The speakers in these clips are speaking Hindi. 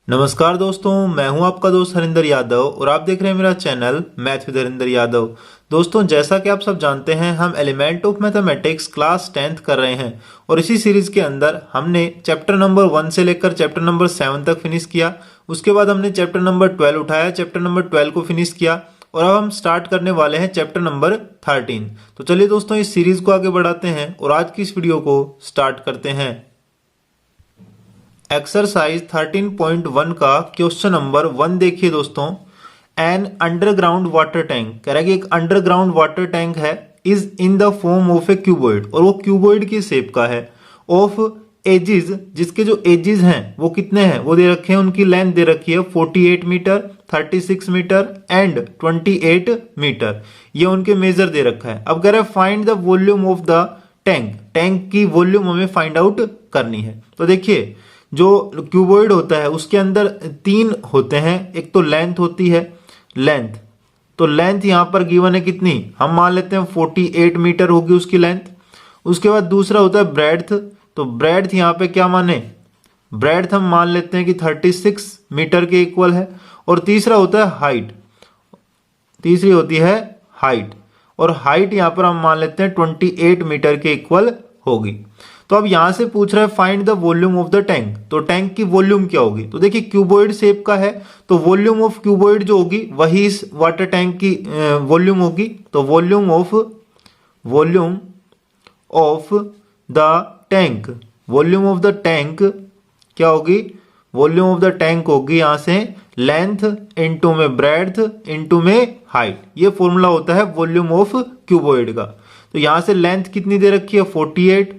नमस्कार दोस्तों, मैं हूं आपका दोस्त हरिंदर यादव और आप देख रहे हैं मेरा channel math with Harinder Yadav. दोस्तों, जैसा कि आप सब जानते हैं, हम element of mathematics class 10th कर रहे हैं और इसी सीरीज के अंदर हमने चैप्टर नंबर 1 से लेकर चैप्टर नंबर 7 तक फिनिश किया। उसके बाद हमने चैप्टर नंबर 12 उठाया, चैप्टर नंबर 12 को फिनिश किया और अब हम स्टार्ट करने वाले हैं चैप्टर नंबर 13। तो चलिए दोस्तों, इस सीरीज को आगे बढ़ाते हैं और आज की इस वीडियो को स्टार्ट करते हैं। एक्सरसाइज 13.1 का क्वेश्चन नंबर 1 देखिए दोस्तों। एन अंडरग्राउंड वाटर टैंक कह रहा है कि एक अंडरग्राउंड वाटर टैंक है, is in the form of A cuboid, और वो क्यूबॉइड की शेप का है। ऑफ एजिज, जिसके जो एजिज हैं वो कितने हैं वो दे रखे हैं, उनकी लेंथ दे रखी है 48 मीटर, 36 मीटर एंड 28 मीटर, ये उनके मेजर दे रखा है। अब कह रहा है find the volume of the tank, tank की वॉल्यूम हमें फाइंड आउट करनी है। तो देखिए, जो क्यूबॉइड होता है उसके अंदर 3 होते हैं। एक तो लेंथ होती है, लेंथ, तो लेंथ यहां पर गिवन है कितनी, हम मान लेते हैं 48 मीटर होगी उसकी लेंथ। उसके बाद दूसरा होता है ब्रेड्थ, तो ब्रेड्थ यहां पे क्या माने, ब्रेड्थ हम मान लेते हैं कि 36 मीटर के इक्वल है। और तीसरा होता है हाइट, तीसरी होती है हाइट, और हाइट यहां पर हम मान लेते हैं 28 मीटर के इक्वल होगी। तो अब यहां से पूछ रहा है find the volume of the tank, तो टैंक की वॉल्यूम क्या होगी। तो देखिए, क्यूबॉइड शेप का है तो वॉल्यूम ऑफ क्यूबॉइड जो होगी वही इस वाटर टैंक की वॉल्यूम होगी। तो volume of the tank, volume of the tank क्या होगी, वॉल्यूम ऑफ द टैंक होगी यहां से लेंथ इंटू में ब्रेड्थ इंटू में हाइट, ये फॉर्मूला होता है वॉल्यूम ऑफ क्यूबॉइड का। तो यहां से लेंथ कितनी दे रखी है 48,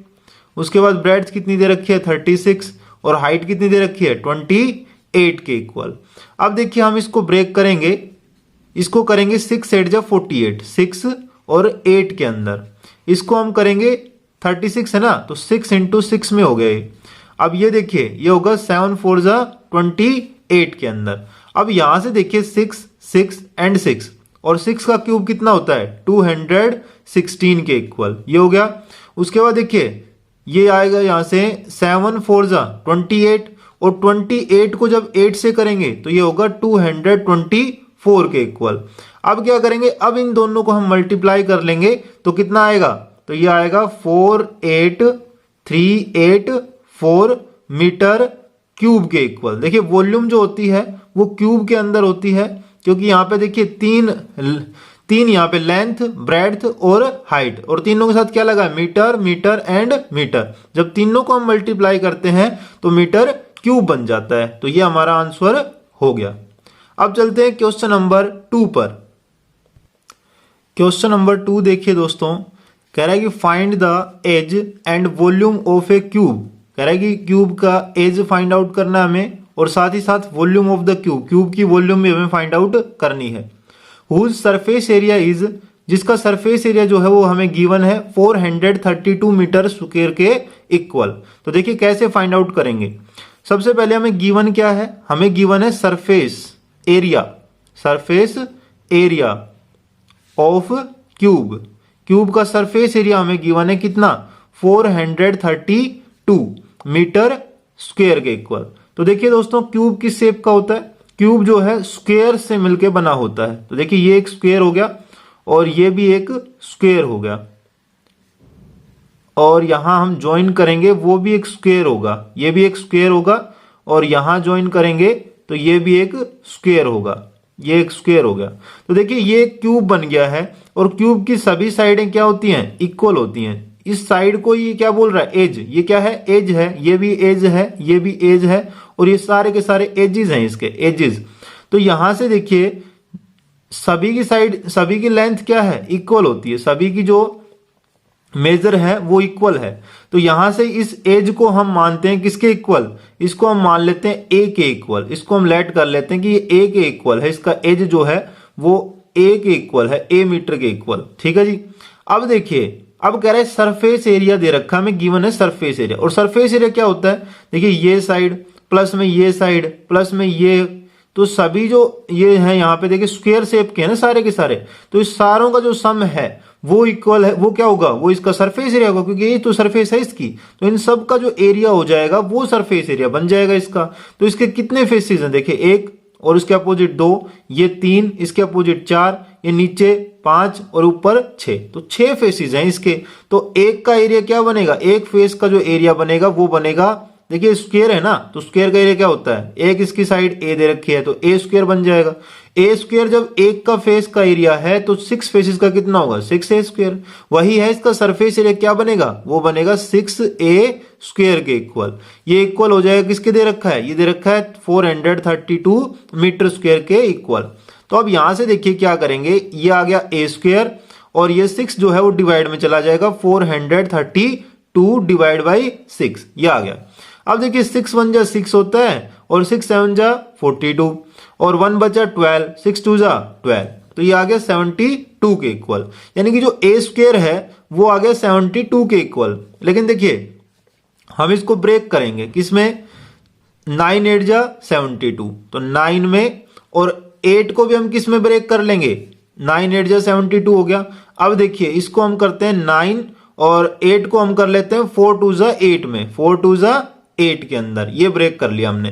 उसके बाद ब्रेड्थ कितनी दे रखी है 36 और हाइट कितनी दे रखी है 28 के इक्वल। अब देखिए, हम इसको ब्रेक करेंगे, इसको करेंगे 6 8 जा 48, 6 और 8 के अंदर इसको हम करेंगे 36 है ना, तो 6 इंटू 6 में हो गए। अब ये देखिए, ये होगा 7 4 जा 28 के अंदर। अब यहां से देखिए 6 6 एंड 6, और 6 का क्यूब कितना होता है 216 के इक्वल, ये हो गया। उसके बाद देखिए, ये आएगा यहां से 7 4 जा 28, और 28 को जब 8 से करेंगे तो ये होगा 224 के इक्वल। अब क्या करेंगे, अब इन दोनों को हम मल्टीप्लाई कर लेंगे तो कितना आएगा, तो ये आएगा 48384 मीटर क्यूब के इक्वल। देखिए, वॉल्यूम जो होती है वो क्यूब के अंदर होती है, क्योंकि यहां पे देखिए तीन यहाँ पे लेंथ, ब्रेड्थ और हाइट, और तीनों के साथ क्या लगा मीटर, मीटर एंड मीटर। जब तीनों को हम मल्टीप्लाई करते हैं तो मीटर क्यूब बन जाता है। तो ये हमारा आंसर हो गया। अब चलते हैं क्वेश्चन नंबर 2 पर। क्वेश्चन नंबर 2 देखिए दोस्तों, कह रहा है कि find the edge and volume of a cube, कह रहा है कि क्यूब का एज फाइंड आउट करना है हमें, और साथ ही साथ volume of the cube, cube की वॉल्यूम भी हमें फाइंड आउट करनी है। हुज सरफेस एरिया इज, जिसका सरफेस एरिया जो है वो हमें गिवन है 432 मीटर स्क्वायर के इक्वल। तो देखिए कैसे फाइंड आउट करेंगे। सबसे पहले हमें गिवन क्या है, हमें गिवन है surface area, surface area of cube, cube का सरफेस एरिया हमें गिवन है कितना 432 मीटर स्क्वायर के इक्वल। तो देखिए दोस्तों, क्यूब किस शेप का होता है, क्यूब जो है स्क्वायर से मिलके बना होता है। तो देखिए, ये एक स्क्वायर हो गया और ये भी एक स्क्वायर हो गया, और यहां हम ज्वाइन करेंगे वो भी एक स्क्वायर होगा, ये भी एक स्क्वायर होगा, और यहां ज्वाइन करेंगे तो ये भी एक स्क्वायर होगा, ये एक स्क्वायर हो गया। तो देखिए, ये क्यूब बन गया है, और क्यूब की सभी साइडें क्या होती हैं, इक्वल होती हैं। इस साइड को ये क्या बोल रहा है, एज, ये क्या है, एज है, ये भी एज है, ये भी एज है, और ये सारे के सारे एजेस हैं इसके, एजेस। तो यहां से देखिए, सभी की साइड, सभी की लेंथ क्या है, इक्वल होती है, सभी की जो मेजर है वो इक्वल है। तो यहां से इस एज को हम मानते हैं किसके इक्वल, इसको हम मान लेते हैं ए के इक्वल, इसको हम लेट कर लेते हैं कि ये ए के इक्वल है, इसका एज जो है वो ए के इक्वल है, ए मीटर के इक्वल, ठीक है जी। अब देखिए, अब कह रहे हैं सरफेस एरिया दे रखा हमें, गिवन है सरफेस एरिया, और सरफेस एरिया क्या होता है, देखिए ये साइड प्लस में ये साइड प्लस में ये, तो सभी जो ये है यहाँ पे देखिए स्क्वायर शेप के हैं ना सारे के सारे, तो इस सारों का जो सम है वो इक्वल है, वो क्या होगा, वो इसका सरफेस एरिया होगा, क्योंकि ये तो सरफेस है इसकी। तो इन सब का जो एरिया हो जाएगा वो सरफेस एरिया बन जाएगा इसका। तो इसके कितने फेसेस हैं, देखिए एक और उसके अपोजिट दो, ये तीन, इसके अपोजिट चार, ये नीचे पांच और ऊपर छह, तो छह फेसेस हैं इसके। तो एक का एरिया क्या बनेगा, एक फेस का जो एरिया बनेगा वो बनेगा, देखिए स्क्वायर है ना, तो स्क्वायर का एरिया क्या होता है, एक इसकी साइड ए दे रखी है तो ए स्क्वायर बन जाएगा। ए स्क्वायर जब एक का फेस का एरिया है तो सिक्स फेसेस का कितना होगा, सिक्स ए स्क्वायर। वही है इसका सरफेस एरिया, क्या बनेगा, वो बनेगा सिक्स ए स्क्वायर के इक्वल। ये इक्वल हो जाएगा, किसके दे रखा है, ये दे रखा है 432 मीटर स्क्वायर के इक्वल। तो अब यहां से देखिए क्या करेंगे, ये आ गया ए स्क्वायर और ये सिक्स जो है वो डिवाइड में चला जाएगा, 432 डिवाइड बाई सिक्स, ये आ गया। अब देखिए 6 1 जा 6 होता है और 6 7 जा 42 और 1 बचा 12, 6 2 जा 12, तो ये आ गया 72 के इक्वल। यानी कि जो ए स्क्वायर है वो आ गया 72 के इक्वल। लेकिन देखिए हम इसको ब्रेक करेंगे किसमें, 9 8 जा 72, तो 9 में, और 8 को भी हम किस में ब्रेक कर लेंगे, 9 8 जा 72 हो गया। अब देखिए इसको हम करते हैं 9 और 8 को हम कर लेते हैं 4 2 जा 8 में, 4 2 जा 8 के अंदर, ये ब्रेक कर लिया हमने।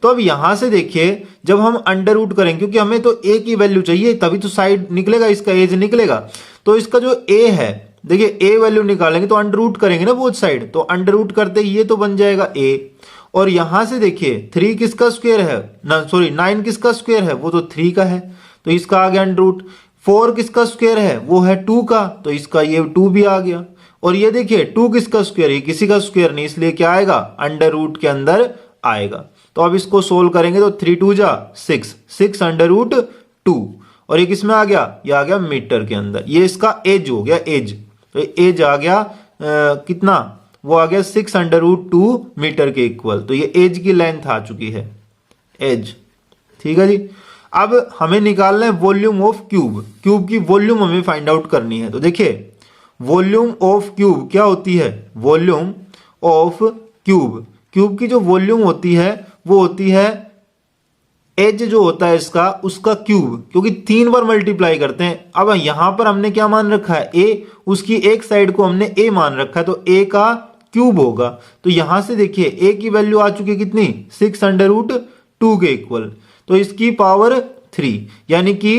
तो अब यहां से देखिए जब हम अंडर रूट करेंगे, क्योंकि हमें तो ए की वैल्यू चाहिए तभी तो साइड निकलेगा, इसका एज निकलेगा। तो इसका जो ए है, देखिए ए वैल्यू निकालेंगे तो अंडर रूट करेंगे ना बोथ साइड, तो अंडर रूट करते ये तो बन जाएगा ए। और यहां से देखिए 3 किसका स्क्वायर है ना, सॉरी 9 किसका स्क्वायर है, वो तो 3 का है, तो इसका आ गया अंडर रूट। 4 किसका स्क्वायर है, वो है 2 का, तो इसका ये 2 भी आ गया। और ये देखिए 2 किसका स्क्वायर है, किसी का स्क्वायर नहीं, इसलिए क्या आएगा, अंडर रूट के अंदर आएगा। तो अब इसको सोल्व करेंगे तो 3 2 जा 6, 6 अंडर रूट 2, और ये किसमें आ गया, ये आ गया मीटर के अंदर। ये इसका एज हो गया, एज, तो एज आ गया कितना, वो आ गया 6 अंडर रूट 2 मीटर के इक्वल। तो ये एज की लेंथ आ चुकी है, एज, ठीक है जी। अब हमें निकालना है वॉल्यूम ऑफ क्यूब, क्यूब की वॉल्यूम हमें फाइंड आउट करनी है। तो देखिए वॉल्यूम ऑफ क्यूब क्या होती है, वॉल्यूम ऑफ क्यूब, क्यूब की जो वॉल्यूम होती है वो होती है एज जो होता है इसका, उसका क्यूब, क्योंकि 3 बार मल्टीप्लाई करते हैं। अब यहां पर हमने क्या मान रखा है, ए, उसकी एक साइड को हमने ए मान रखा है, तो ए का क्यूब होगा। तो यहां से देखिए ए की वैल्यू आ चुकी है कितनी, 6 अंडर रूट 2 के इक्वल, तो इसकी पावर 3, यानी कि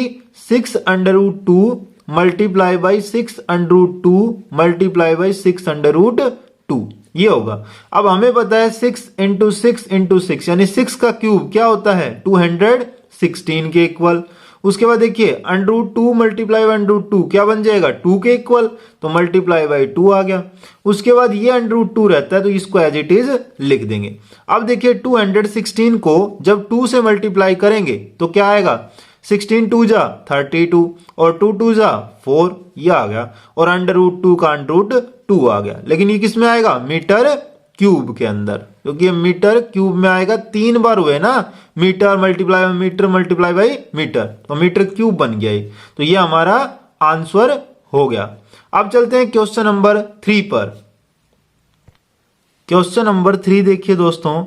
6 under root 2 multiply by 6 under root 2 multiply by 6 under root 2, ये होगा। अब हमें पता है 6 इंटू 6 इंटू 6, यानी 6 का क्यूब क्या होता है, 216 के इक्वल। उसके बाद देखिए under root 2 multiply by under root 2 क्या बन जाएगा, 2 के इक्वल, तो मल्टीप्लाई बाई 2 आ गया। उसके बाद ये अंडर रूट 2 रहता है तो इसको एज इट इज लिख देंगे। अब देखिए 216 को जब 2 से मल्टीप्लाई करेंगे तो क्या आएगा, 16 2 जा 32 और 2 2 जा 4, ये आ गया, और अंडर रूट 2 का अंडर रूट 2 आ गया। लेकिन ये किस में आएगा, मीटर क्यूब के अंदर, क्योंकि ये मीटर क्यूब में आएगा, 3 बार हुए ना, metre multiply by metre multiply by metre, तो मीटर क्यूब बन गया। तो ये हमारा आंसर हो गया। अब चलते हैं क्वेश्चन नंबर 3 पर। क्वेश्चन नंबर 3 देखिए दोस्तों,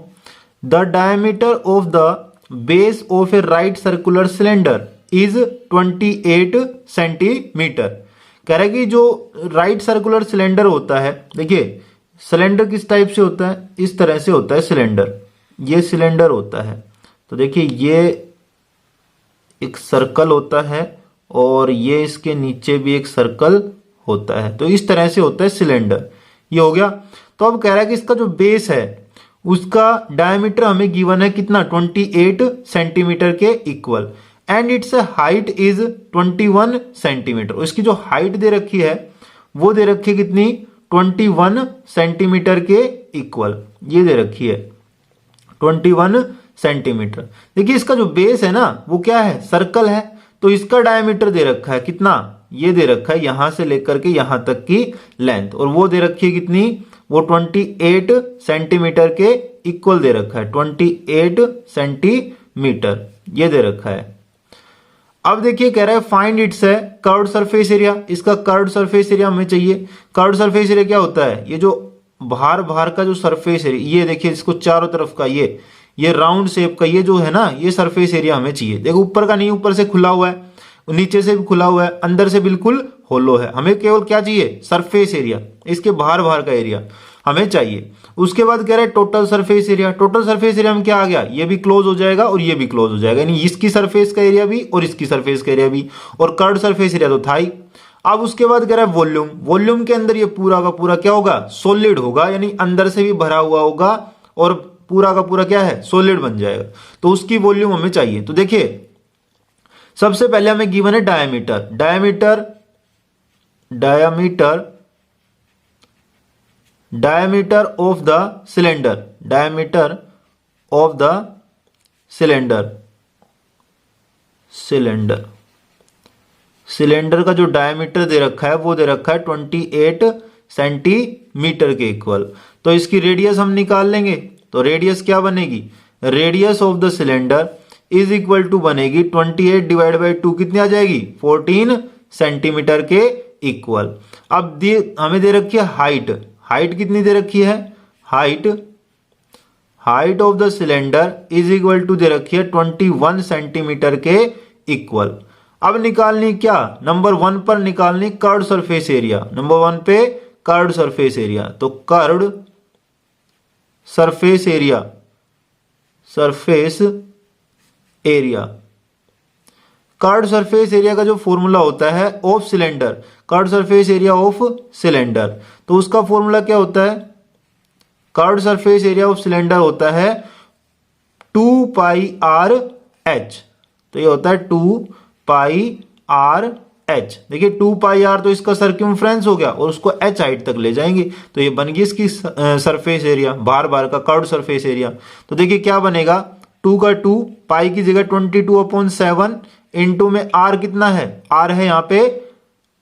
the diameter of the base of A right circular cylinder is 28 centimetre. कह रहा है कि जो राइट सर्कुलर सिलेंडर होता है, देखिए सिलेंडर किस टाइप से होता है, इस तरह से होता है सिलेंडर, ये सिलेंडर होता है। तो देखिए ये एक सर्कल होता है और ये इसके नीचे भी एक सर्कल होता है, तो इस तरह से होता है सिलेंडर, ये हो गया। तो अब कह रहा है कि इसका जो बेस है उसका डायमीटर हमें गिवन है कितना, 28 सेंटीमीटर के equal, and it's height is 21 centimetre. इसकी जो हाइट दे रखी है वो दे रखी है कितनी, 21 सेंटीमीटर के इक्वल, ये दे रखी है 21 सेंटीमीटर। देखिए इसका जो बेस है ना वो क्या है, सर्कल है, तो इसका डायमीटर दे रखा है कितना, ये दे रखा है यहां से लेकर के यहां तक की लेंथ, और वो दे रखी है कितनी, वो 28 सेंटीमीटर के इक्वल दे रखा है, 28 सेंटीमीटर ये दे रखा है। अब देखिए कह रहा है फाइंड इट्स है कर्व्ड सरफेस एरिया, इसका कर्व्ड सरफेस एरिया हमें चाहिए। कर्व्ड सरफेस एरिया क्या होता है, ये जो बाहर का जो सरफेस एरिया, ये देखिए इसको चारों तरफ का ये राउंड शेप का ये जो है ना, ये सरफेस एरिया हमें चाहिए। देखो ऊपर का नहीं, ऊपर से खुला हुआ है, नीचे से भी खुला हुआ है, अंदर से बिल्कुल होलो है। हमें केवल क्या चाहिए, सरफेस एरिया, इसके बाहर बाहर का एरिया हमें चाहिए। उसके बाद कह रहे हैं total surface area. Total surface area में क्या आ गया, ये भी क्लोज हो जाएगा और ये भी क्लोज हो जाएगा, यानी इसकी सरफेस का एरिया भी और इसकी सरफेस का एरिया भी, और कर्व्ड सरफेस एरिया तो था ही। अब उसके बाद कह रहा है वॉल्यूम। वॉल्यूम के अंदर ये पूरा का पूरा क्या होगा, सॉलिड होगा, यानी अंदर से भी भरा हुआ होगा और पूरा का पूरा क्या है, सॉलिड बन जाएगा। तो उसकी वॉल्यूम हमें चाहिए। तो देखिए सबसे पहले हमें गिवन है diameter. Diameter of the cylinder, diameter of the cylinder का जो डायमीटर दे रखा है वो दे रखा है 28 सेंटीमीटर के इक्वल। तो इसकी रेडियस हम निकाल लेंगे। तो रेडियस क्या बनेगी, radius of the cylinder is equal to बनेगी 28 डिवाइड बाई 2, कितनी आ जाएगी, 14 सेंटीमीटर के इक्वल। अब हमें दे रखी है हाइट। हाइट कितनी दे रखी है, height of the cylinder is equal to दे रखी है 21 सेंटीमीटर के इक्वल। अब निकालनी क्या, नंबर 1 पर निकालनी कर्व्ड सरफेस एरिया। नंबर 1 पे कर्व्ड सरफेस एरिया। तो curved surface area, curved surface area का जो फॉर्मूला होता है of cylinder, curved surface area of cylinder, तो उसका फॉर्मूला क्या होता है, curved surface area of cylinder होता है 2 पाई आर एच। तो ये होता है 2 पाई आर एच। देखिए 2 पाई आर तो इसका सर्क्यूमफ्रेंस हो गया और उसको एच हाइट तक ले जाएंगे, तो ये बन गई इसकी सरफेस एरिया, बार बार का कर्व्ड सरफेस एरिया। तो देखिए क्या बनेगा, 2 का 2, पाई की जगह 22/7, इंटू में आर कितना है, आर है यहाँ पे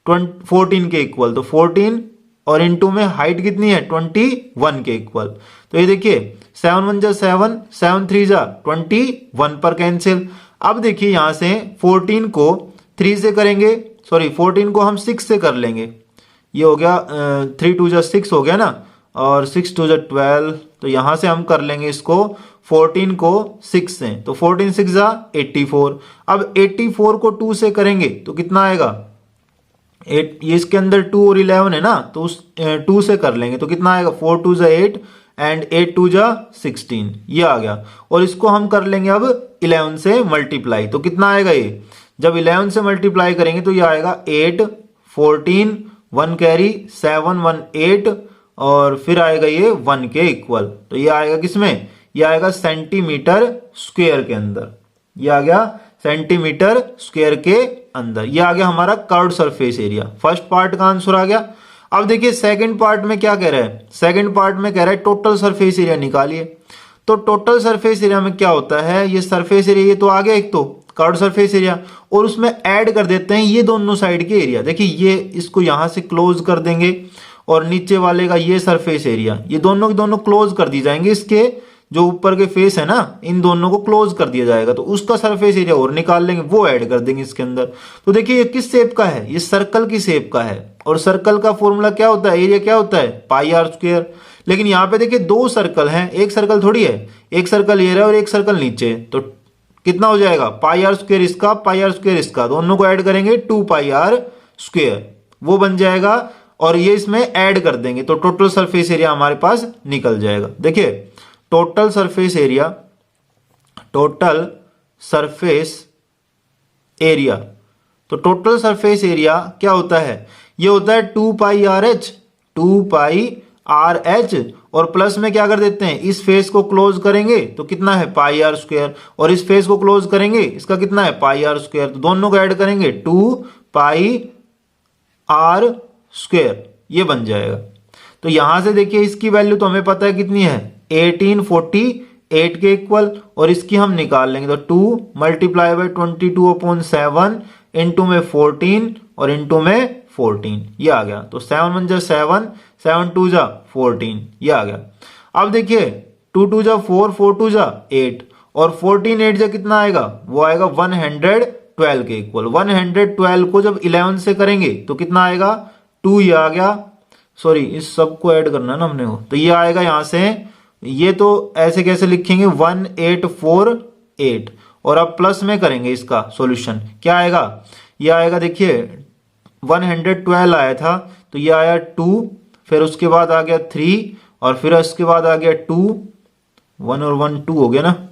14 के इक्वल, तो 14 और इंटू में हाइट कितनी है 21 के इक्वल। तो ये देखिए 7 1 जा 7, 7 3 जा 21 पर कैंसिल। अब देखिए यहां से 14 को 3 से करेंगे, सॉरी 14 को हम 6 से कर लेंगे, ये हो गया 3 2 जा 6 हो गया ना, और 6 2 जा 12, तो यहां से हम कर लेंगे इसको 14 को 6 से, तो 14 6 जा 84। अब 84 को 2 से करेंगे तो कितना आएगा, ये इसके अंदर 2 और 11 है ना, तो उस 2 से कर लेंगे तो कितना आएगा, 4 2 जा 8 एंड 8 2 जा 16, ये आ गया। और इसको हम कर लेंगे अब 11 से मल्टीप्लाई, तो कितना आएगा, ये जब 11 से मल्टीप्लाई करेंगे तो ये आएगा 8 14 1 कैरी 7 1 8 और फिर आएगा ये 1 के इक्वल। तो ये आएगा किसमें, ये आएगा सेंटीमीटर स्क्वायर के अंदर, ये आ गया सेंटीमीटर स्क्वायर के अंदर, ये आ गया हमारा curved surface area. First part का आंसर आ गया। अब देखिए सेकंड पार्ट में क्या कह रहा है, सेकंड पार्ट में कह रहा है टोटल सरफेस एरिया निकालिए। तो टोटल सरफेस एरिया में क्या होता है, ये सरफेस एरिया ये तो आ गया एक तो कर्व्ड सरफेस एरिया, और उसमें ऐड कर देते हैं ये दोनों साइड के एरिया। देखिए ये इसको यहां से क्लोज कर देंगे और नीचे वाले का ये सरफेस एरिया, ये दोनों के दोनों क्लोज कर दी जाएंगे, इसके जो ऊपर के फेस है ना इन दोनों को क्लोज कर दिया जाएगा, तो उसका सरफेस एरिया और निकाल लेंगे, वो ऐड कर देंगे इसके अंदर। तो देखिए ये किस शेप का है, ये सर्कल की शेप का है, और सर्कल का फॉर्मूला क्या होता है, एरिया क्या होता है पाई आर स्क्वायर। लेकिन यहाँ पे देखिए 2 सर्कल हैं, एक सर्कल थोड़ी है, एक सर्कल ये रहा और एक सर्कल नीचे, तो कितना हो जाएगा पाई आर स्क्वायर इसका, पाई आर स्क्वायर इसका, दोनों को ऐड करेंगे 2 पाई आर स्क्वायर, वो बन जाएगा, और ये इसमें ऐड कर देंगे तो टोटल सरफेस एरिया हमारे पास निकल जाएगा। देखिए total surface area, total surface area, तो टोटल सरफेस एरिया क्या होता है, ये होता है 2 पाई आर एच, 2 पाई आर एच, और प्लस में क्या कर देते हैं, इस फेस को क्लोज करेंगे तो कितना है पाई आर स्क्वायर, और इस फेस को क्लोज करेंगे इसका कितना है पाई आर स्क्वायर, तो दोनों को ऐड करेंगे 2 पाई आर स्क्वायर, ये बन जाएगा। तो यहां से देखिए इसकी वैल्यू तो हमें पता है कितनी है 1848 के इक्वल, और इसकी हम निकाल लेंगे तो 2 मल्टीप्लाई बाई 22/7 इंटू में 14 और इंटू में 14, ये आ गया। तो 7 1 जा 7, 7 2 जा 14, ये आ गया। अब देखिए 2 2 जा 4, 4 2 जा 8, और 14 8 जा कितना आएगा, वो आएगा 112 के इक्वल। 112 को जब 11 से करेंगे तो कितना आएगा 2, ये आ गया, सॉरी इस सब को ऐड करना है ना हमने, तो ये आएगा यहां से, ये तो ऐसे कैसे लिखेंगे 1848, और अब प्लस में करेंगे इसका सॉल्यूशन, क्या आएगा, ये आएगा देखिए 112 आया था, तो ये आया 2, फिर उसके बाद आ गया 3 और फिर उसके बाद आ गया 2, 1 और 1 2 हो गया ना,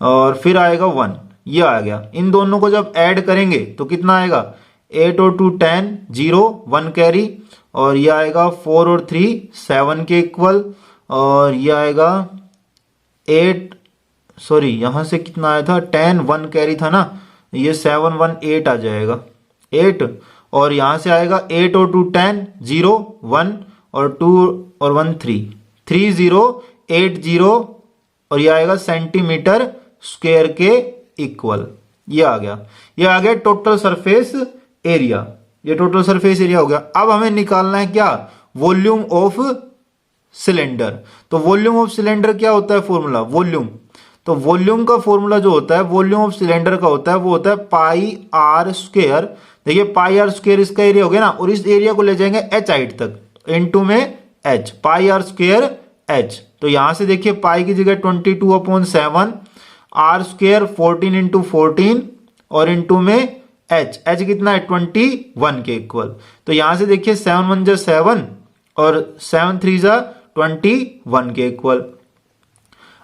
और फिर आएगा 1, ये आ गया। इन दोनों को जब ऐड करेंगे तो कितना आएगा, 8 और 2 10, 0 1 कैरी, और ये आएगा 4 और 3 7 के इक्वल, और ये आएगा 8, सॉरी यहाँ से कितना आया था 10 1 कैरी था ना, ये 7 1 8 आ जाएगा 8, और यहाँ से आएगा 8 और 2 10, 0 1 और 2 और 1 3 3 0 8 0, और ये आएगा सेंटीमीटर स्क्वायर के इक्वल। ये आ गया टोटल सरफेस एरिया, ये टोटल सरफेस एरिया हो गया। अब हमें निकालना है क्या, वॉल्यूम ऑफ सिलेंडर। तो वॉल्यूम ऑफ सिलेंडर क्या होता है फॉर्मूला, वॉल्यूम, तो वॉल्यूम का फॉर्मूला जो होता है वॉल्यूम ऑफ सिलेंडर का होता है वो होता है पाई आर स्क्वायर। देखिए पाई आर स्क्वायर इसका एरिया हो गया ना, और इस एरिया को ले जाएंगे एच हाइट तक, इनटू में H, pi R square H. तो यहां से देखिए पाई की जगह 22/7, आर स्क्वायर 14 इंटू 14 और इंटू में एच, एच कितना है 21 के इक्वल। तो यहां से देखिए 7 1 जा 7 और 7 3 जा 21 के इक्वल।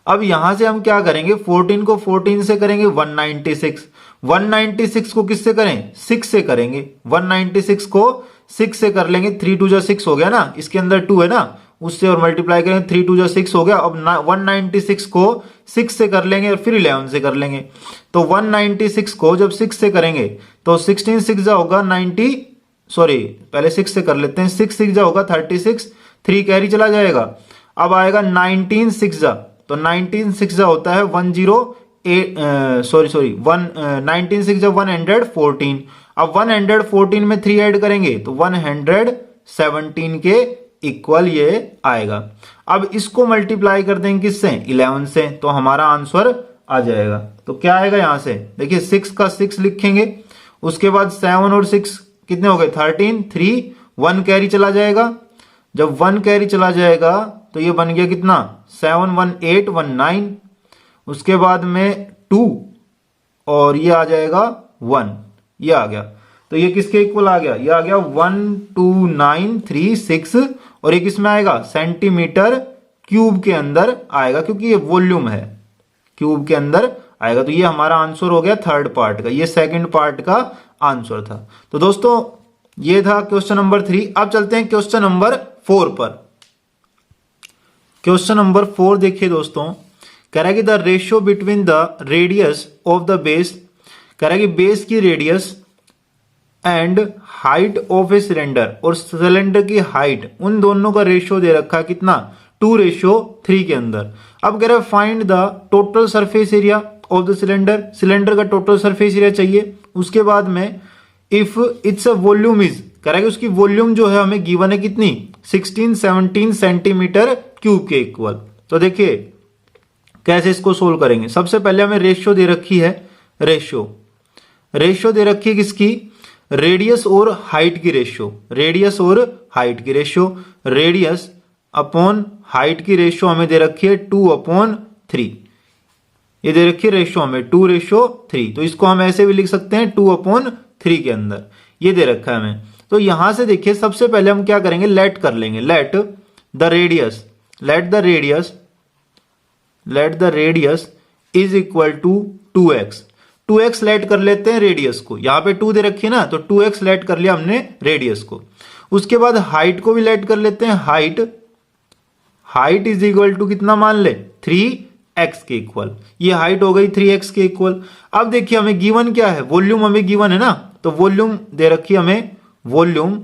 अब यहां से हम क्या करेंगे, 14 को 14 से करेंगे 196, 196 को किससे करें, 6 से करेंगे, 196 को 6 से कर लेंगे, 3 2 जा 6 हो गया ना, इसके अंदर 2 है ना, उससे और मल्टीप्लाई करेंगे, 3 2 जा 6 हो गया। अब 196 को 6 से कर लेंगे और फिर 11 से कर लेंगे। तो 196 को जब 6 से करेंगे तो 16 6 जा होगा 90, सॉरी पहले 6 से कर लेते हैं, 6 6 जा होगा 36, 3 कैरी चला जाएगा। अब आएगा 19 6 जा, तो 19 6 जा होता है 108, सॉरी 19 6 जा 114। अब 114 में 3 ऐड करेंगे तो 117 के इक्वल ये आएगा। अब इसको मल्टीप्लाई कर देंगे किससे, 11 से, तो हमारा आंसर आ जाएगा। तो क्या आएगा यहां से, देखिए 6 का 6 लिखेंगे, उसके बाद 7 और 6 कितने हो गए 13, 3 1 कैरी चला जाएगा। जब 1 कैरी चला जाएगा तो ये बन गया कितना 7 1 8 1 9, उसके बाद में 2 और ये आ जाएगा 1, ये आ गया। तो ये किसके इक्वल आ गया, ये आ गया 12936, और ये किस में आएगा, सेंटीमीटर क्यूब के अंदर आएगा, क्योंकि ये वॉल्यूम है, क्यूब के अंदर आएगा। तो ये हमारा आंसर हो गया थर्ड पार्ट का, ये सेकंड पार्ट का आंसर था। तो दोस्तों ये था क्वेश्चन नंबर 3। अब चलते हैं क्वेश्चन नंबर 4 पर। क्वेश्चन नंबर 4 देखिए दोस्तों, कह रहा है कि the ratio between the radius of the base, कह रहा है कि बेस की radius and height of a cylinder, और सिलेंडर की हाइट, उन दोनों का रेशियो दे रखा है कितना 2:3 के अंदर। अब कह रहा है find the total surface area of the cylinder, cylinder का टोटल सरफेस एरिया चाहिए। उसके बाद में if it's a volume is, कह रहा है कि उसकी वॉल्यूम जो है हमें गिवन है कितनी 16 17 सेंटीमीटर क्यूब के इक्वल। तो देखिए कैसे इसको सोल्व करेंगे। सबसे पहले हमें रेशियो दे रखी है, रेशियो दे रखी है किसकी, रेडियस और हाइट की रेशियो, रेडियस और हाइट की रेशियो, रेडियस अपॉन हाइट की रेशियो हमें दे रखी है 2/3, ये दे रखी है रेशियो हमें 2:3। तो इसको हम ऐसे भी लिख सकते हैं 2/3 के अंदर, ये दे रखा है हमें। तो यहां से देखिए सबसे पहले हम क्या करेंगे, लेट कर लेंगे, let the radius is equal to 2x, 2x let कर लेते हैं रेडियस को, यहां पे 2 दे रखी है ना, तो 2x लेट कर लिया हमने रेडियस को। उसके बाद हाइट को भी लेट कर लेते हैं, हाइट इज इक्वल टू कितना मान ले 3x के इक्वल, ये हाइट हो गई 3x के इक्वल। अब देखिए हमें गिवन क्या है, वॉल्यूम हमें गिवन है ना, तो वॉल्यूम दे रखी है हमें, वॉल्यूम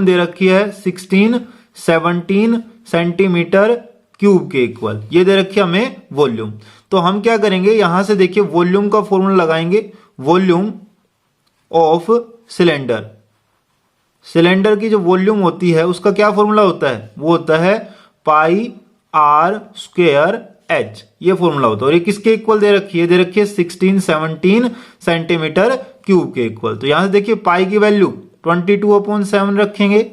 दे रखी है 16 17 सेंटीमीटर क्यूब के इक्वल, ये दे रखी है हमें वॉल्यूम। तो हम क्या करेंगे, यहां से देखिए वॉल्यूम का फॉर्मूला लगाएंगे, वॉल्यूम ऑफ सिलेंडर, सिलेंडर की जो वॉल्यूम होती है उसका क्या फॉर्मूला होता है, वो होता है पाई आर स्क्वायर एच, ये फॉर्मूला होता है। और ये किसके इक्वल दे रखी है, दे रखी है 16 17 सेंटीमीटर क्यूब के इक्वल। तो यहां से देखिए पाई की वैल्यू 22/7 रखेंगे,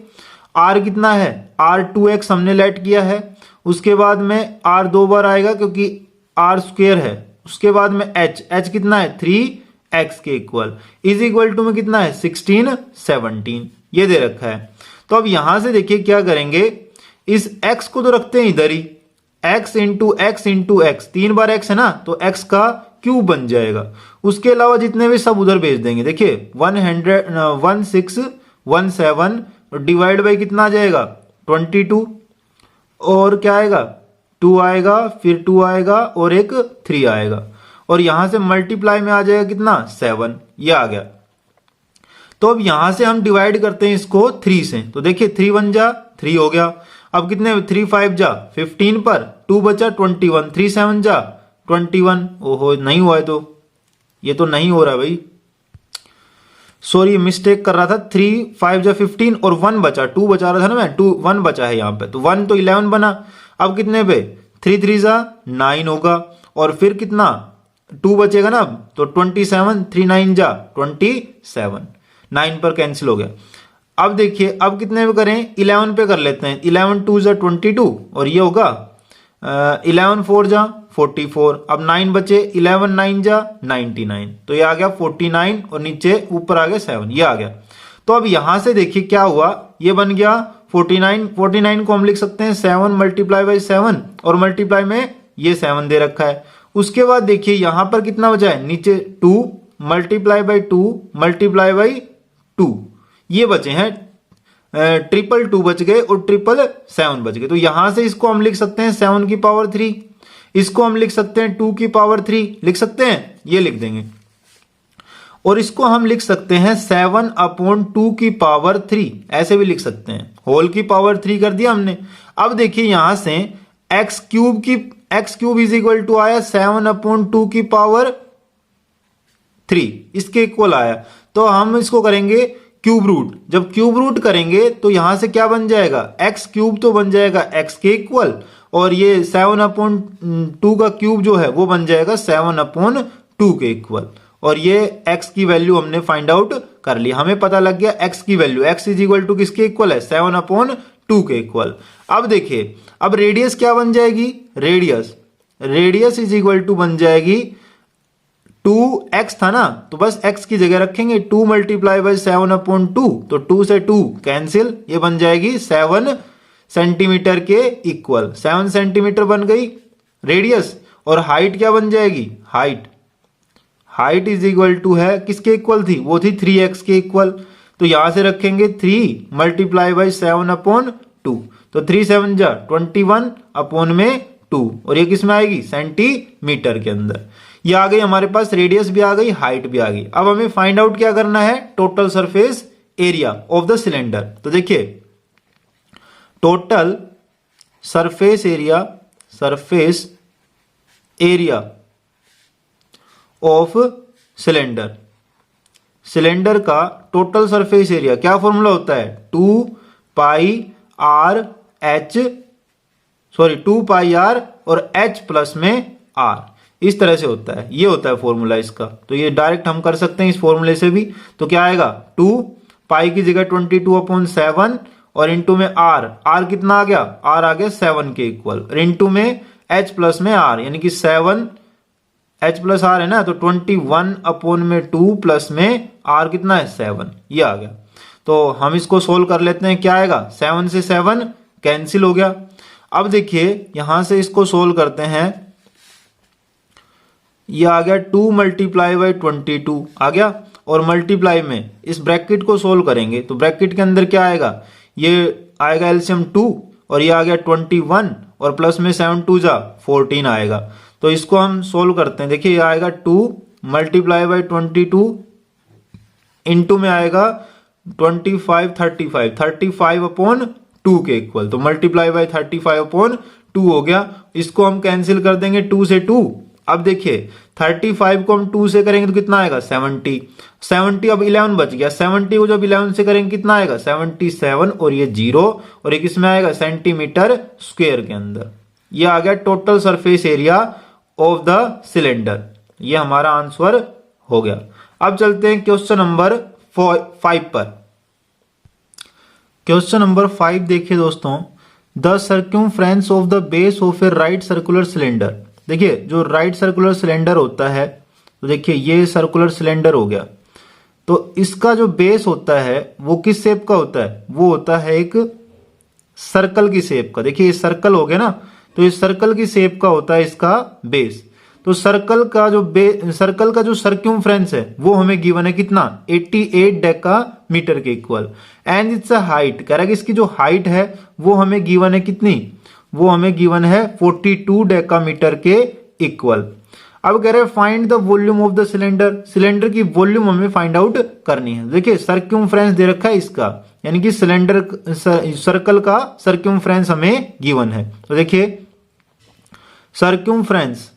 आर कितना है, आर 2x हमने लेट किया है, उसके बाद में आर 2 बार आएगा क्योंकि आर स्क्वायर है, उसके बाद में एच कितना है 3 x के इक्वल, इज इक्वल टू में कितना है 16 17 ये दे रखा है। तो अब यहां से देखिए क्या करेंगे, इस x को तो रखते हैं इधर ही, x इंटू एक्स, 3 बार x है ना, तो x का क्यूब बन जाएगा। उसके अलावा जितने भी सब उधर भेज देंगे। देखिए 1617 डिवाइड बाई कितना आ जाएगा 22, और क्या आएगा 2 आएगा, फिर 2 आएगा और एक 3 आएगा, और यहां से मल्टीप्लाई में आ जाएगा कितना 7, ये आ गया। तो अब यहां से हम डिवाइड करते हैं इसको 3 से, तो देखिए 3 1 जा 3 हो गया। अब कितने 3 5 जा 15 पर 2 बचा 21, 3 7 जा 21, ओहो नहीं हुआ है, तो ये तो नहीं हो रहा भाई, सॉरी मिस्टेक कर रहा था। 3 5 जा 15 और 1 बचा, 2 बचा रहा था ना मैं, 2 1 बचा है यहाँ पे, तो 1 तो 11 बना। अब कितने पे 3 3 जा 9 होगा, और फिर कितना 2 बचेगा ना, तो 27, 3 9 जा 27, 9 पर कैंसिल हो गया। अब देखिए अब कितने पे करें, 11 पे कर लेते हैं, 11 2 जा 22, और ये होगा 11 4 जा 44। अब 9 बचे, 11 9 जा 99, तो ये आ गया 49, और नीचे ऊपर आ गया 7, ये आ गया। तो अब यहां से देखिए क्या हुआ, ये बन गया 49 को हम लिख सकते हैं 7 मल्टीप्लाई बाई 7, और मल्टीप्लाई में ये 7 दे रखा है। उसके बाद देखिए यहां पर कितना बचा है, नीचे 2 मल्टीप्लाई बाई 2 मल्टीप्लाई बाई 2, ये बचे हैं 222 बच गए, और 777 बच गए। तो यहां से इसको हम लिख सकते हैं 7 की पावर 3, इसको हम लिख सकते हैं 2 की पावर 3, लिख सकते हैं, ये लिख देंगे। और इसको हम लिख सकते हैं 7/2 की पावर 3, ऐसे भी लिख सकते हैं, होल की पावर 3 कर दिया हमने। अब देखिए यहां से x cube is equal to आया 7/2 की पावर 3, इसके इक्वल आया। तो हम इसको करेंगे क्यूब रूट, जब क्यूब रूट करेंगे तो यहां से क्या बन जाएगा, x क्यूब तो बन जाएगा x के इक्वल, और ये 7/2 का क्यूब जो है वो बन जाएगा 7/2 के इक्वल, और ये x की वैल्यू हमने फाइंड आउट कर ली। हमें पता लग गया x की value, x is equal to किसके इक्वल है 7/2 के इक्वल। अब देखिए अब रेडियस क्या बन जाएगी, रेडियस इज इक्वल टू बन जाएगी 2x था ना, तो बस x की जगह रखेंगे 2 मल्टीप्लाई बाई 7/2, तो 2 से 2 कैंसिल, ये बन जाएगी 7 सेंटीमीटर के इक्वल, 7 सेंटीमीटर बन गई रेडियस। और हाइट क्या बन जाएगी, हाइट इज इक्वल टू है किसके इक्वल थी, वो थी 3x के इक्वल, तो यहां से रखेंगे 3 मल्टीप्लाई बाई 7/2, तो 3 7 जा 21 अपॉन में 2, और ये किस में आएगी सेंटीमीटर के अंदर। ये आ गई हमारे पास, रेडियस भी आ गई, हाइट भी आ गई। अब हमें फाइंड आउट क्या करना है, total surface area of the cylinder. तो देखिए total surface area of cylinder का टोटल सरफेस एरिया क्या फॉर्मूला होता है, 2 पाई आर और h प्लस में r, इस तरह से होता है, ये होता है फॉर्मूला इसका। तो ये डायरेक्ट हम कर सकते हैं इस फॉर्मूले से भी। तो क्या आएगा 2 पाई की जगह 22/7, और इंटू में r कितना आ गया, r आ गया 7 के इक्वल, और इंटू में h प्लस में r, यानी कि 7 h प्लस r है ना, तो 21/2 प्लस में r कितना है 7, ये आ गया। तो हम इसको सोल्व कर लेते हैं, क्या आएगा 7 से 7 कैंसिल हो गया। अब देखिए यहां से इसको सोल्व करते हैं, ये आ गया 2 मल्टीप्लाई बाई 22 आ गया, और मल्टीप्लाई में इस ब्रैकेट को सोल्व करेंगे, तो ब्रैकेट के अंदर क्या आएगा, ये आएगा एलसीएम 2, और ये आ गया 21, और प्लस में 7 2 जा 14 आएगा। तो इसको हम सोल्व करते हैं, देखिए ये आएगा 2 मल्टीप्लाई बाई 22 इंटू में आएगा 35/2 के इक्वल, तो मल्टीप्लाई बाई 35/2 हो गया। इसको हम कैंसिल कर देंगे 2 से 2। अब देखिए 35 को हम 2 से करेंगे तो कितना आएगा 70, अब 11 बच गया, 70 को जब 11 से करेंगे कितना आएगा 77, और ये 0, और ये किसमें आएगा सेंटीमीटर स्क्वायर के अंदर। ये आ गया total surface area of the cylinder, ये हमारा आंसर हो गया। अब चलते हैं क्वेश्चन नंबर 5 पर। क्वेश्चन नंबर 5 देखिए दोस्तों, the circumference of the base of A right circular cylinder. देखिए जो राइट सर्कुलर सिलेंडर होता है तो देखिए ये सर्कुलर सिलेंडर हो गया। तो इसका जो बेस होता है वो किस शेप का होता है, वो होता है एक सर्कल की शेप का। देखिए ये सर्कल हो गया ना, तो ये सर्कल की शेप का होता है इसका बेस। तो सर्कल का जो सर्क्यूमफ्रेंस है वो हमें गिवन है कितना, 88 डेकामीटर के इक्वल। एंड इट्स हाइट, कह रहा है कि इसकी जो हाइट है वो हमें गिवन है कितनी, वो हमें गिवन है 42 डेकामीटर के इक्वल। अब कह रहे हैं find the volume of the cylinder, cylinder की वॉल्यूम हमें फाइंड आउट करनी है। देखिए सर्क्यूमफ्रेंस दे रखा है इसका, यानी कि सिलेंडर सर्कल का सर्क्यूमफ्रेंस हमें गिवन है। तो देखिए सर्क्यूमफ्रेंस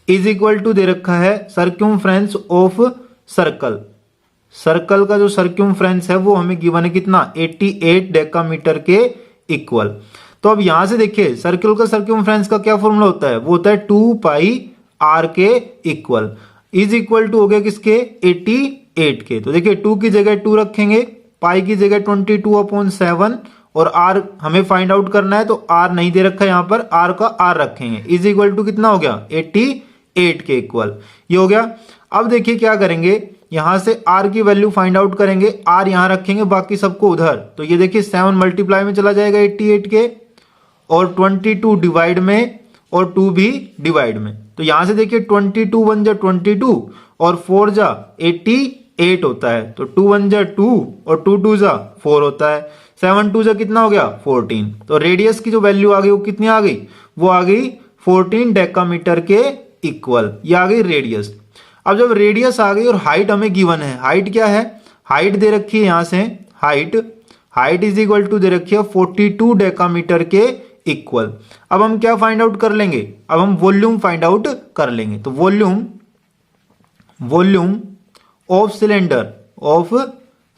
इज इक्वल टू दे रखा है सर्क्यूमफ्रेंस ऑफ सर्कल। सर्कल का जो सर्क्यूमफ्रेंस है वो हमें गिवन है कितना, 88 डेकामीटर के इक्वल। तो अब यहां से देखिए सर्कल का सर्क्यूमफ्रेंस का क्या फॉर्मूला होता है, वो होता है 2 पाई आर के इक्वल। इज इक्वल टू हो गया किसके, 88 के। तो देखिए 2 की जगह 2 रखेंगे, पाई की जगह 22/7 और आर हमें फाइंड आउट करना है, तो आर नहीं दे रखा है यहां पर, आर का आर रखेंगे। इज इक्वल टू कितना हो गया, 88 के इक्वल, ये हो गया। अब देखिए क्या करेंगे, यहां से आर की वैल्यू फाइंड आउट करेंगे, आर यहां रखेंगे, बाकी सबको उधर। तो ये देखिए 7 मल्टीप्लाई में चला जाएगा 88 के, और 22 डिवाइड में, और 2 भी डिवाइड में। तो यहां से देखिए 22 1 जा 22 और 4 जा 88 होता है। तो 2 1 जा 2 और 2 2 जा 4 होता है। 7 2 जा कितना हो गया, 14। तो रेडियस की जो वैल्यू आ गई वो कितनी आ गई, वो आ गई 14 डेकामीटर के इक्वल, ये आ गई रेडियस। अब जब रेडियस आ गई और हाइट हमें गिवन है, हाइट क्या है, हाइट दे रखी है यहां से, हाइट इज इक्वल टू दे रखी है 42 डेकामीटर के इक्वल। अब हम क्या फाइंड आउट कर लेंगे, अब हम वॉल्यूम फाइंड आउट कर लेंगे। तो वॉल्यूम ऑफ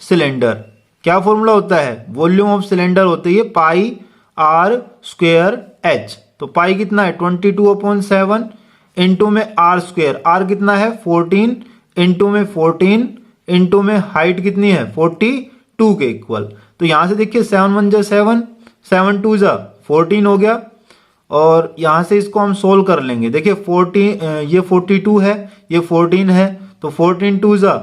सिलेंडर क्या फॉर्मूला होता है, वॉल्यूम ऑफ सिलेंडर होती है पाई आर स्क्वायर एच। तो पाई कितना है 22/7, इंटू में आर स्क्वायर, आर कितना है 14, इंटू में 14, इंटू में हाइट कितनी है 42 के इक्वल। तो यहां से देखिए 7 1 जा 7, 7 2 जा 14 हो गया, और यहां से इसको हम सोल्व कर लेंगे। देखिए 14, ये 42 है, ये 14 है, तो 14 2 जा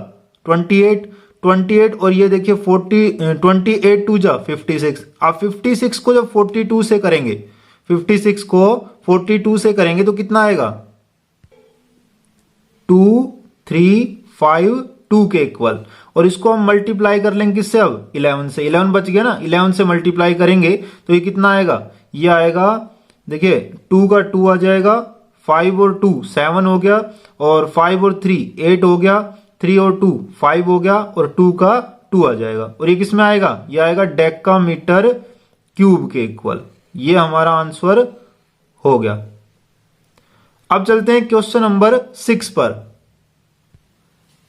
28, और ये देखिए 28 2 जा 56। आप 56 को जब 42 से करेंगे, 56 को 42 से करेंगे तो कितना आएगा, 2352 के इक्वल। और इसको हम मल्टीप्लाई कर लेंगे किससे, अब 11 से, 11 बच गया ना, 11 से मल्टीप्लाई करेंगे तो ये कितना आएगा, ये आएगा देखिए 2 का 2 आ जाएगा, 5 और 2 7 हो गया, और 5 और 3 8 हो गया, 3 और 2 5 हो गया, और 2 का 2 आ जाएगा, और ये किस में आएगा, ये आएगा डेकामीटर क्यूब के इक्वल। ये हमारा आंसर हो गया। अब चलते हैं क्वेश्चन नंबर 6 पर।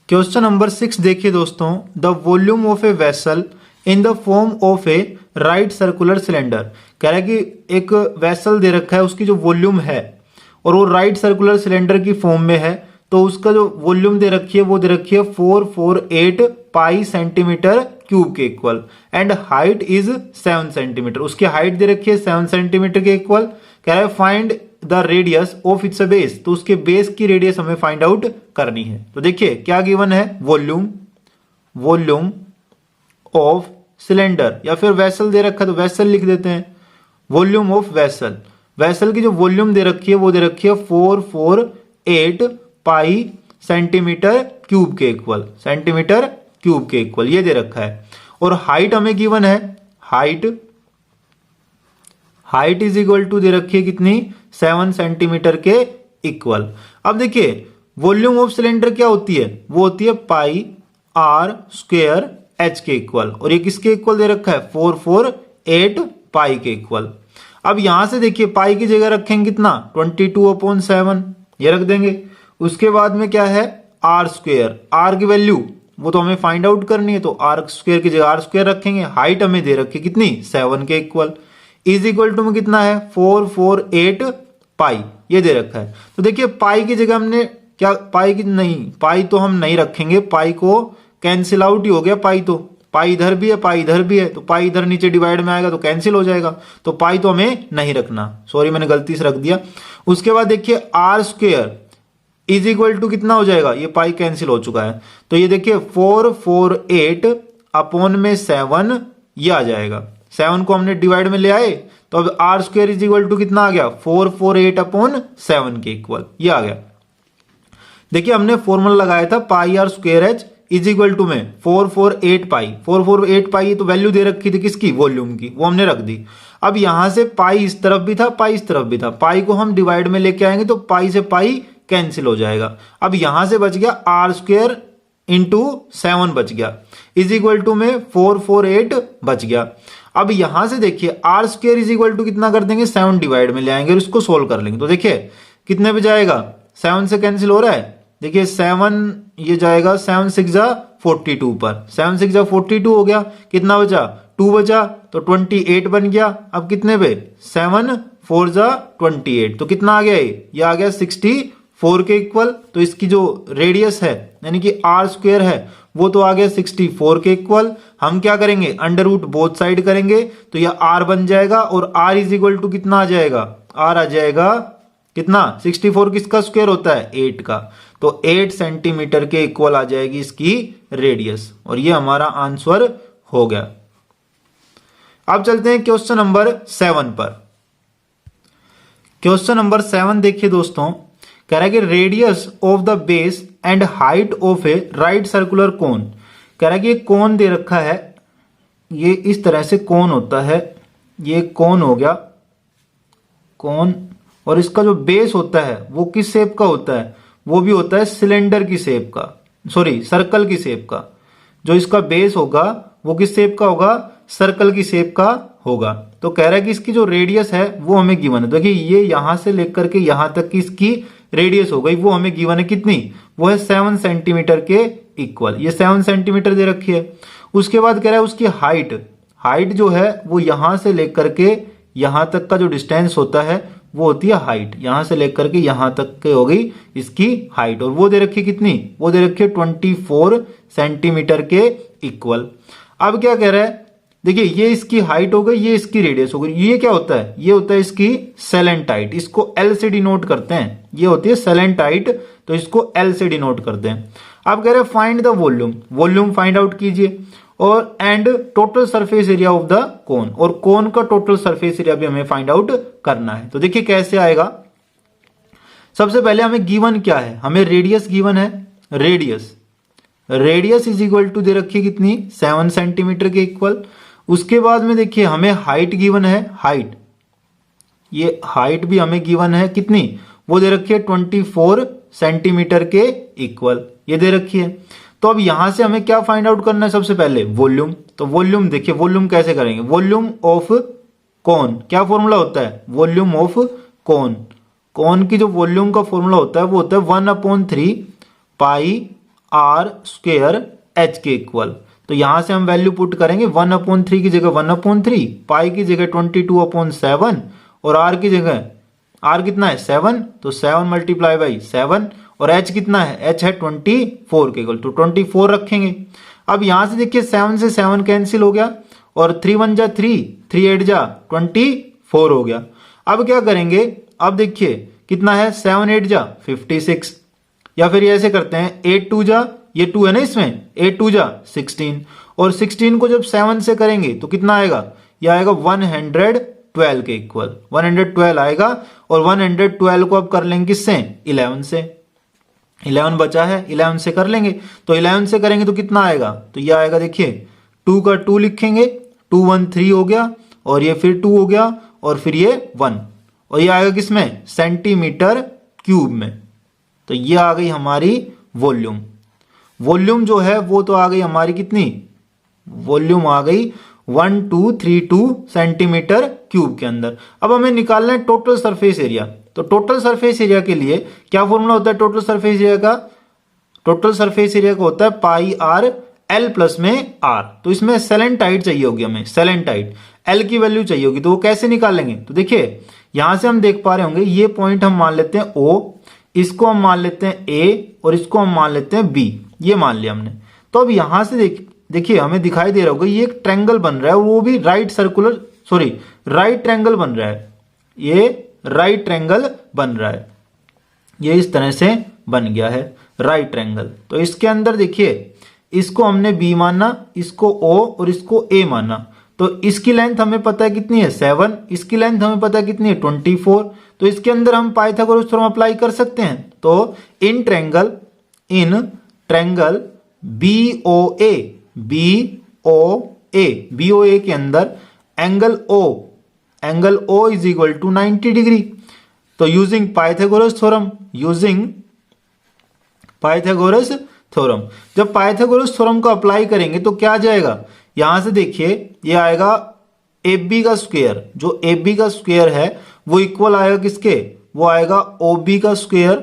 क्वेश्चन नंबर 6 देखिए दोस्तों, the volume of a vessel in the form of A right circular cylinder. कह रहा है कि एक वेसल दे रखा है, उसकी जो वॉल्यूम है और वो राइट सर्कुलर सिलेंडर की फॉर्म में है, तो उसका जो वॉल्यूम दे रखी है वो दे रखी है 448 पाई सेंटीमीटर क्यूब के equal, and height is 7 centimetre. उसकी हाइट दे रखी है 7 सेंटीमीटर के इक्वल। कह रहा है find the radius of its base, तो उसके बेस की रेडियस हमें फाइंड आउट करनी है। तो देखिए क्या गिवन है, वॉल्यूम ऑफ सिलेंडर, या फिर वेसल दे रखा है तो वेसल लिख देते हैं, वॉल्यूम ऑफ वेसल की जो वॉल्यूम दे रखी है वो दे रखी है 448 पाई सेंटीमीटर क्यूब के इक्वल, ये दे रखा है। और हाइट हमें गिवन है, हाइट इज इक्वल टू दे रखी है कितनी, 7 सेंटीमीटर के इक्वल। अब देखिए वॉल्यूम ऑफ सिलेंडर क्या होती है, वो होती है पाई आर स्क्वायर एच के इक्वल, और ये किसके इक्वल दे रखा है 448 पाई के इक्वल। अब यहां से देखिए पाई की जगह रखेंगे कितना 22/7, ये रख देंगे। उसके बाद में क्या है आर स्क्वायर, आर की वैल्यू वो तो हमें फाइंड आउट करनी है, तो आर स्क्वायर की जगह आर स्क्वायर रखेंगे। हाइट हमें दे रखी कितनी 7 के इक्वल, इज इक्वल टू में कितना है 448 पाई, ये दे रखा है। तो देखिए पाई की जगह हमने क्या, पाई तो हम नहीं रखेंगे, पाई को कैंसिल आउट ही हो गया, पाई इधर भी है, पाई इधर भी है, तो पाई इधर नीचे डिवाइड में आएगा तो कैंसिल हो जाएगा, तो पाई तो हमें नहीं रखना, सॉरी मैंने गलती से रख दिया। उसके बाद देखिए R square is equal to कितना हो जाएगा, ये पाई कैंसिल हो चुका है, तो ये देखिए 448 अपॉन में 7 ये आ जाएगा। 7 को हमने डिवाइड में ले आए तो अब R square is equal to कितना आ गया, 448 अपॉन 7 के इक्वल ये आ गया। देखिए हमने फॉर्मूला लगाया था pi r square h is equal to में 448 पाई, 448 पाई तो वैल्यू दे रखी थी किसकी, वॉल्यूम की, वो हमने रख दी। अब यहां से पाई इस तरफ भी था, पाई इस तरफ भी था, पाई को हम डिवाइड में लेके आएंगे तो पाई से पाई कैंसिल हो जाएगा। अब यहां से बच गया आर स्क्वेयर इंटू 7 बच गया इज इक्वल टू में 448 बच गया। अब यहां से देखिए R square is equal to कितना कर देंगे, 7 डिवाइड में ले आएंगे और इसको सोल्व कर लेंगे, तो देखिए कितने पे जाएगा, 7 से कैंसिल हो रहा है, देखिए 7 ये जाएगा 7 6 जा 42 पर, 7 6 जा 42 हो गया, कितना बचा 2 बचा तो 28 बन गया। अब कितने पे 7 4 जा 28, तो कितना आ गया ये आ गया 64 के इक्वल। तो इसकी जो रेडियस है यानी कि आर स्क्वेयर है वो तो आ गया 64 के इक्वल। हम क्या करेंगे, अंडर रूट बोथ साइड करेंगे तो यह आर बन जाएगा और आर इज इक्वल टू कितना आ जाएगा, आर आ जाएगा कितना, 64 किसका स्क्वायर होता है 8 का, तो 8 सेंटीमीटर के इक्वल आ जाएगी इसकी रेडियस, और ये हमारा आंसर हो गया। अब चलते हैं क्वेश्चन नंबर 7 पर। क्वेश्चन नंबर 7 देखिए दोस्तों, कह रहा है कि radius of the base and height of A right circular cone. कह रहा है कि ये कोन दे रखा है, ये इस तरह से कोन होता है, ये कोन हो गया कोन, और इसका जो बेस होता है वो किस शेप का होता है, वो भी होता है सिलेंडर की शेप का, सॉरी सर्कल की शेप का। जो इसका बेस होगा वो किस शेप का होगा, सर्कल की शेप का होगा। तो कह रहा है कि इसकी जो रेडियस है वो हमें गिवन है, देखिए ये यहां से लेकर के यहां तक की इसकी रेडियस हो गई, वो हमें गिवन है कितनी, वो है 7 सेंटीमीटर के इक्वल, ये 7 सेंटीमीटर दे रखी है। उसके बाद कह रहा है उसकी हाइट जो है वो यहां से लेकर के यहां तक का जो डिस्टेंस होता है वो होती है हाइट, यहां से लेकर के यहां तक के हो गई इसकी हाइट, और वो दे रखी कितनी, वो दे रखी 24 सेंटीमीटर के इक्वल। अब क्या कह रहा है, देखिए ये इसकी हाइट हो गई, ये इसकी रेडियस हो गई, ये क्या होता है, ये होता है इसकी सेलेंट हाइट, इसको एल से डिनोट करते हैं, ये होती है सेलेंट हाइट, तो इसको एल से डिनोट करते हैं। अब कह रहे हैं find the volume find out कीजिए, और and total surface area of the cone, और कोन का टोटल सरफेस एरिया भी हमें फाइंड आउट करना है। तो देखिए कैसे आएगा, सबसे पहले हमें गिवन क्या है, हमें रेडियस गिवन है, रेडियस इज इक्वल टू दे रखी कितनी 7 सेंटीमीटर के इक्वल। उसके बाद में देखिए हमें हाइट गिवन है, ये हाइट भी हमें गिवन है कितनी, वो दे रखी है 24 सेंटीमीटर के इक्वल, ये दे रखी है। तो अब यहां से हमें क्या फाइंड आउट करना है, सबसे पहले वॉल्यूम। तो वॉल्यूम देखिए वॉल्यूम कैसे करेंगे, वॉल्यूम ऑफ कोन, क्या फॉर्मूला होता है, वॉल्यूम ऑफ कोन, कोन की जो वॉल्यूम का फॉर्मूला होता है वो होता है 1/3 पाई आर स्क्वायर एच के इक्वल। तो यहां से हम वैल्यू पुट करेंगे, 1/3 की जगह 1/3, पाई की जगह 22/7, और आर की जगह आर कितना है 7, तो 7 मल्टीप्लाई बाई 7, और h कितना है, h है 24 के इक्वल, तो 24 रखेंगे। अब यहां से देखिए 7 से 7 कैंसिल हो गया, और 3 1 जा 3, 3 8 जा 24 हो गया। अब क्या करेंगे, अब देखिए कितना है 7 8 जा 56, या फिर ऐसे करते हैं 8 2 जा, ये 2 है ना इसमें, 8 2 जा 16, और 16 को जब 7 से करेंगे तो कितना आएगा, ये आएगा 112 के इक्वल, 112 आएगा, और 112 को अब कर लेंगे किससे, 11 से, 11 बचा है 11 से कर लेंगे, तो 11 से करेंगे तो कितना आएगा, तो ये आएगा देखिए 2 का 2 लिखेंगे, 2 1 3 हो गया, और ये फिर 2 हो गया, और फिर ये 1, और ये आएगा किसमें, सेंटीमीटर क्यूब में। तो ये आ गई हमारी वॉल्यूम जो है वो तो आ गई हमारी कितनी, वॉल्यूम आ गई 1232 सेंटीमीटर क्यूब के अंदर। अब हमें निकालना है टोटल सरफेस एरिया। तो टोटल सरफेस एरिया के लिए क्या फॉर्मूला होता है टोटल सरफेस एरिया का, टोटल सरफेस एरिया का होता है पाई आर एल प्लस में आर। तो इसमें सेलेंट हाइट चाहिए होगी, हमें सेलेंट हाइट एल की वैल्यू चाहिए होगी, तो वो कैसे निकालेंगे, तो देखिए यहां से हम देख पा रहे होंगे ये पॉइंट हम मान लेते हैं ओ, इसको हम मान लेते हैं ए, और इसको हम मान लेते हैं बी, ये मान लिया हमने। तो अब यहां से देखिए हमें दिखाई दे रहा होगा ये एक ट्रायंगल बन रहा है, वो भी राइट ट्रायंगल बन रहा है, ये राइट ट्रायंगल बन रहा है, ये इस तरह से बन गया है राइट ट्रायंगल। तो इसके अंदर देखिए इसको हमने बी माना, इसको ओ और इसको ए माना। तो इसकी लेंथ हमें पता है कितनी है 7, इसकी लेंथ हमें पता है कितनी है 24। तो इसके अंदर हम पाइथागोरस थ्योरम अप्लाई कर सकते हैं। तो इन ट्रायंगल BOA के अंदर angle O is equal to 90 degree. तो यूजिंग पाइथागोरस थ्योरम, जब पाइथागोरस थ्योरम को अप्लाई करेंगे तो क्या आ जाएगा, यहां से देखिए ये आएगा AB का स्क्वायर, जो AB का स्क्वायर है वो इक्वल आएगा किसके, वो आएगा OB का स्क्वायर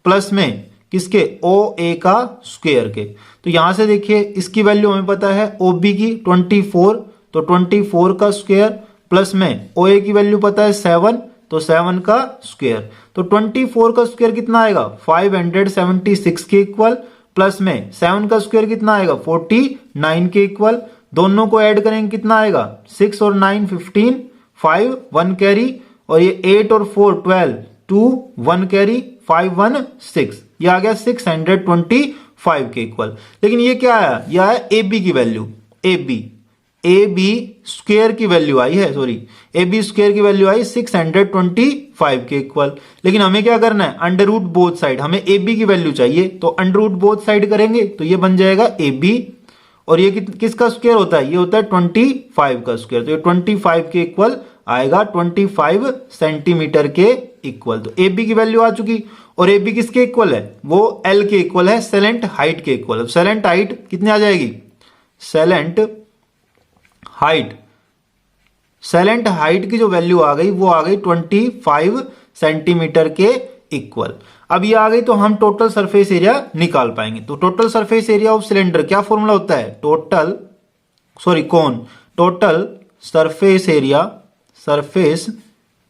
प्लस में किसके, OA का स्क्वायर के। तो यहां से देखिए इसकी वैल्यू हमें पता है OB की 24, तो 24 का स्क्वायर प्लस में OA की वैल्यू पता है 7, तो 7 का स्क्वायर। तो 24 का स्क्वायर कितना आएगा 576 के इक्वल, प्लस में 7 का स्क्वायर कितना आएगा 49 के इक्वल। दोनों को ऐड करेंगे कितना आएगा 6 और 9 15, 5 1 कैरी, और ये 8 और 4 12, 2 1 कैरी, 5 1 6, ये आ गया 625 के इक्वल। लेकिन ये क्या आया, ये आया AB की वैल्यू, AB स्क्वायर की वैल्यू आई है, AB स्क्वायर की वैल्यू आई 625 के इक्वल। लेकिन हमें क्या करना है, अंडर रूट बोथ साइड, हमें AB की वैल्यू चाहिए, तो अंडर रूट बोथ साइड करेंगे तो ये बन जाएगा AB, और ये किसका स्क्वायर होता है, ये होता है 25 का स्क्वायर, तो ये 25 के इक्वल आएगा 25 सेंटीमीटर के इक्वल। तो AB की वैल्यू आ चुकी, और AB किसके इक्वल है, वो L के इक्वल है, सेलेंट हाइट के इक्वल। सेलेंट हाइट कितनी आ जाएगी, सेलेंट हाइट की जो वैल्यू आ गई वो आ गई 25 सेंटीमीटर के इक्वल। अब ये आ गई तो हम टोटल सरफेस एरिया निकाल पाएंगे। तो total surface area of cylinder क्या फॉर्मूला होता है, total surface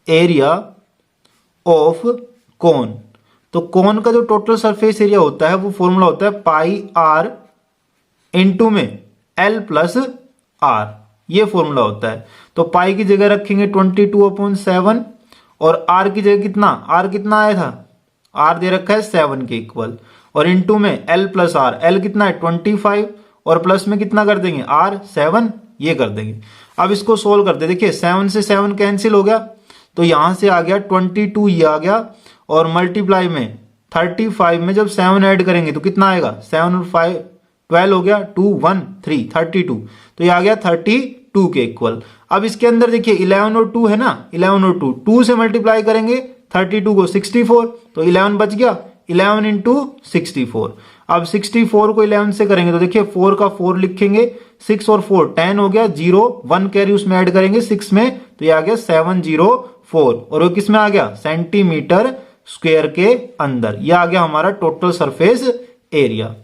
area of cone. तो कोन का जो टोटल सरफेस एरिया होता है वो फॉर्मूला होता है पाई आर इंटू में L प्लस R, ये फॉर्मूला होता है। तो पाई की जगह रखेंगे 22/7, और R की जगह कितना आया था, R दे रखा है 7 के इक्वल, और इंटू में L प्लस R, L कितना है 25, और प्लस में कितना कर देंगे R 7, ये कर देंगे। अब इसको सोल्व करते, देखिए 7 से 7 कैंसिल हो गया, तो यहां से आ गया 22, ये आ गया, और मल्टीप्लाई में 35 में जब 7 ऐड करेंगे तो कितना आएगा, 7 और 5 12 हो गया, 2 1 3 32, तो ये आ गया 32 के इक्वल। अब इसके अंदर देखिए 11 और 2 है ना, 11 और 2 से मल्टीप्लाई करेंगे 32 को 64, तो 11 बच गया, 11 इंटू 64। अब 64 को 11 से करेंगे तो देखिए 4 का 4 लिखेंगे, 6 और 4 10 हो गया, 0 1 कैरी उसमें ऐड करेंगे 6 में, तो ये आ गया 704, और वो किस में आ गया, सेंटीमीटर स्क्वायर के अंदर। ये आ गया हमारा टोटल सरफेस एरिया।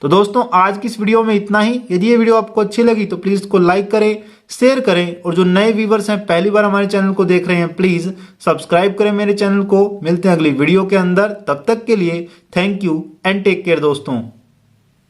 तो दोस्तों आज की इस वीडियो में इतना ही। यदि ये वीडियो आपको अच्छी लगी तो प्लीज इसको लाइक करें, शेयर करें, और जो नए व्यूवर्स हैं पहली बार हमारे चैनल को देख रहे हैं प्लीज सब्सक्राइब करें मेरे चैनल को। मिलते हैं अगली वीडियो के अंदर, तब तक के लिए thank you and take care दोस्तों।